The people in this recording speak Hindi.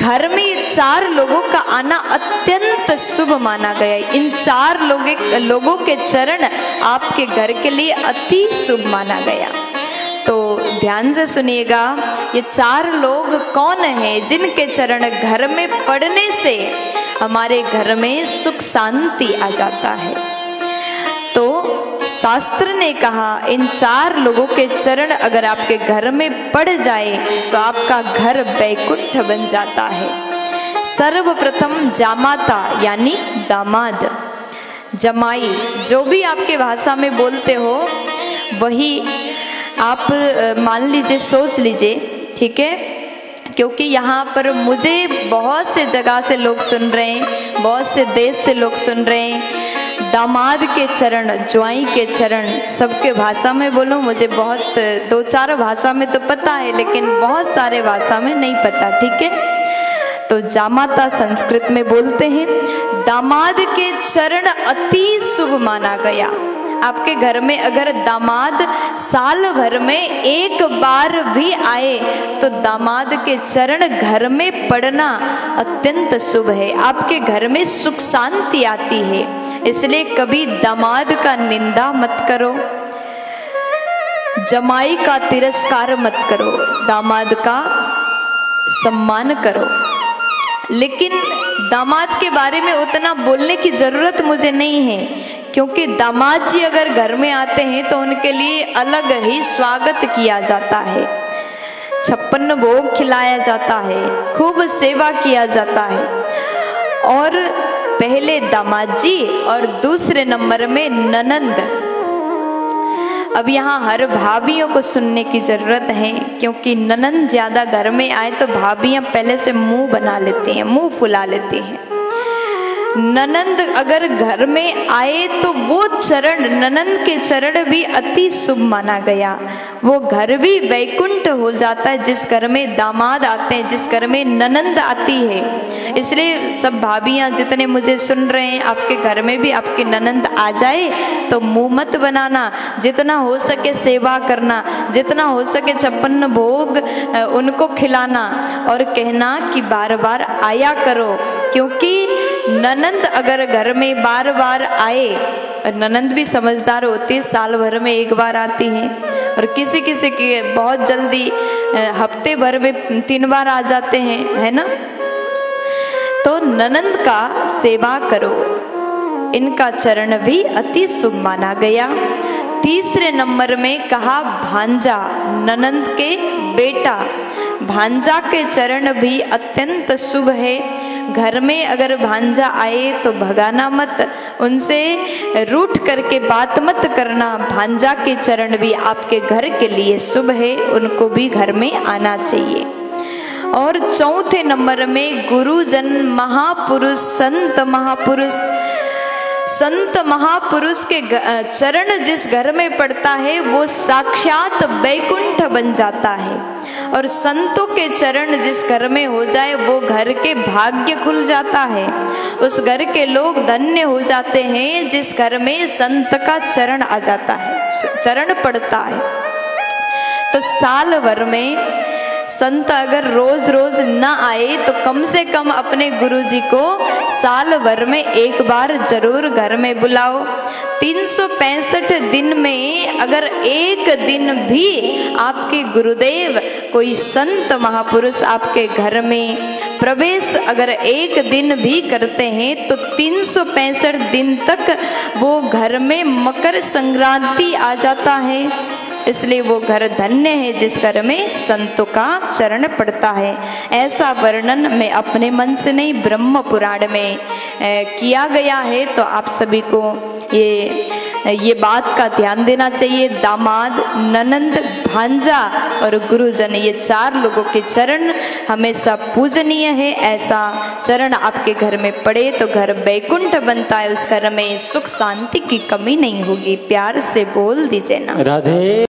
घर में 4 लोगों का आना अत्यंत शुभ माना गया। इन 4 लोगों के चरण आपके घर के लिए अति शुभ माना गया। तो ध्यान से सुनिएगा, ये 4 लोग कौन हैं जिनके चरण घर में पड़ने से हमारे घर में सुख शांति आ जाता है। तो शास्त्र ने कहा इन 4 लोगों के चरण अगर आपके घर में पड़ जाए तो आपका घर वैकुंठ बन जाता है। सर्वप्रथम जामाता यानी दामाद, जमाई, जो भी आपके भाषा में बोलते हो वही आप मान लीजिए, सोच लीजिए, ठीक है। क्योंकि यहाँ पर मुझे बहुत से जगह से लोग सुन रहे हैं, बहुत से देश से लोग सुन रहे हैं। दामाद के चरण, ज्वाई के चरण, सबके भाषा में बोलूं, मुझे बहुत 2-4 भाषा में तो पता है लेकिन बहुत सारे भाषा में नहीं पता, ठीक है। तो जामाता संस्कृत में बोलते हैं। दामाद के चरण अति शुभ माना गया। आपके घर में अगर दामाद साल भर में एक बार भी आए तो दामाद के चरण घर में पड़ना अत्यंत शुभ है। आपके घर में सुख शांति आती है। इसलिए कभी दामाद का निंदा मत करो, जमाई का तिरस्कार मत करो, दामाद का सम्मान करो। लेकिन दामाद के बारे में उतना बोलने की जरूरत मुझे नहीं है, क्योंकि दामाद जी अगर घर में आते हैं तो उनके लिए अलग ही स्वागत किया जाता है, 56 भोग खिलाया जाता है, खूब सेवा किया जाता है। और पहले दामाद जी और दूसरे नंबर में ननंद। अब यहाँ हर भाभियों को सुनने की जरूरत है, क्योंकि ननंद ज्यादा घर में आए तो भाभियां पहले से मुंह बना लेती हैं, मुंह फुला लेती हैं। ननंद अगर घर में आए तो वो चरण, ननंद के चरण भी अति शुभ माना गया। वो घर भी वैकुंठ हो जाता है जिस घर में दामाद आते हैं, जिस घर में ननंद आती है। इसलिए सब भाभियां जितने मुझे सुन रहे हैं, आपके घर में भी आपकी ननंद आ जाए तो मुंह मत बनाना, जितना हो सके सेवा करना, जितना हो सके 56 भोग उनको खिलाना और कहना कि बार बार आया करो। क्योंकि ननंद अगर घर में बार बार आए, ननंद भी समझदार होती है, साल भर में एक बार आती हैं, और किसी किसी की बहुत जल्दी हफ्ते भर में 3 बार आ जाते हैं, है ना। तो ननंद का सेवा करो, इनका चरण भी अति शुभ माना गया। तीसरे नंबर में कहा भांजा, ननंद के बेटा, भांजा के चरण भी अत्यंत शुभ है। घर में अगर भांजा आए तो भगाना मत, उनसे रूठ करके बात मत करना। भांजा के चरण भी आपके घर के लिए शुभ है, उनको भी घर में आना चाहिए। और चौथे नंबर में गुरुजन, महापुरुष, संत महापुरुष। संत महापुरुष के चरण जिस घर में पड़ता है वो साक्षात वैकुंठ बन जाता है। और संतों के चरण जिस घर में हो जाए वो घर के भाग्य खुल जाता है, उस घर के लोग धन्य हो जाते हैं जिस घर में संत का चरण आ जाता है, चरण पड़ता है। तो साल भर में संत अगर रोज रोज ना आए तो कम से कम अपने गुरुजी को साल भर में एक बार जरूर घर में बुलाओ। 365 दिन में अगर एक दिन भी आपके गुरुदेव, कोई संत महापुरुष आपके घर में प्रवेश अगर एक दिन भी करते हैं तो 365 दिन तक वो घर में मकर संक्रांति आ जाता है। इसलिए वो घर धन्य है जिस घर में संतों का चरण पड़ता है। ऐसा वर्णन मैं अपने मन से नहीं, ब्रह्म पुराण में किया गया है। तो आप सभी को ये बात का ध्यान देना चाहिए। दामाद, ननंद, भांजा और गुरुजन, ये 4 लोगों के चरण हमेशा पूजनीय है। ऐसा चरण आपके घर में पड़े तो घर वैकुंठ बनता है, उस घर में सुख शांति की कमी नहीं होगी। प्यार से बोल दीजिए ना राधे।